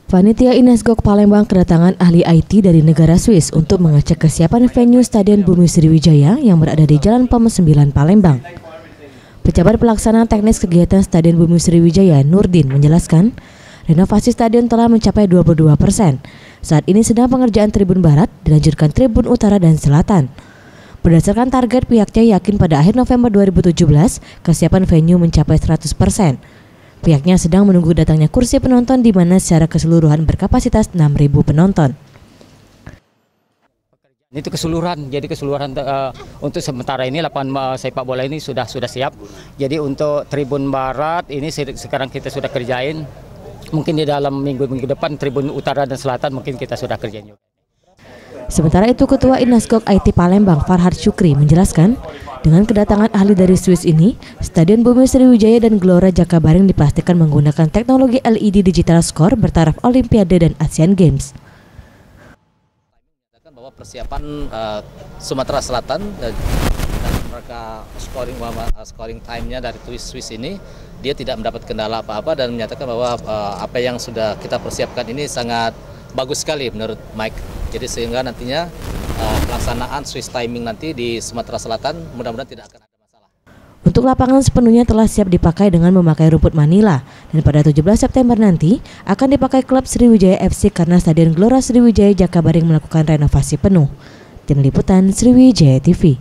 Panitia Inesgok Palembang kedatangan ahli IT dari negara Swiss untuk mengecek kesiapan venue Stadion Bumi Sriwijaya yang berada di Jalan Pom 9 Palembang. Pejabat pelaksana teknis kegiatan Stadion Bumi Sriwijaya, Nurdin, menjelaskan, renovasi stadion telah mencapai 22%. Saat ini sedang pengerjaan Tribun Barat, dilanjutkan Tribun Utara dan Selatan. Berdasarkan target, pihaknya yakin pada akhir November 2017, kesiapan venue mencapai 100%. Pihaknya sedang menunggu datangnya kursi penonton di mana secara keseluruhan berkapasitas 6.000 penonton. Itu keseluruhan, jadi keseluruhan untuk sementara ini lapangan sepak bola ini sudah siap. Jadi untuk Tribun Barat ini sekarang kita sudah kerjain. Mungkin di dalam minggu depan Tribun Utara dan Selatan mungkin kita sudah kerjain juga. Sementara itu, Ketua Inesgok IT Palembang Farhad Syukri menjelaskan, dengan kedatangan ahli dari Swiss ini, Stadion Bumi Sriwijaya dan Gelora Jakabaring dipastikan menggunakan teknologi LED digital score bertaraf Olimpiade dan Asian Games. Bahwa persiapan Sumatera Selatan dan mereka scoring time-nya dari Swiss ini, dia tidak mendapat kendala apa-apa dan menyatakan bahwa apa yang sudah kita persiapkan ini sangat bagus sekali menurut Mike. Jadi sehingga nantinya pelaksanaan Swiss timing nanti di Sumatera Selatan mudah-mudahan tidak akan ada masalah. Untuk lapangan sepenuhnya telah siap dipakai dengan memakai rumput Manila dan pada 17 September nanti akan dipakai klub Sriwijaya FC karena Stadion Gelora Sriwijaya Jakabaring melakukan renovasi penuh. Tim Liputan Sriwijaya TV.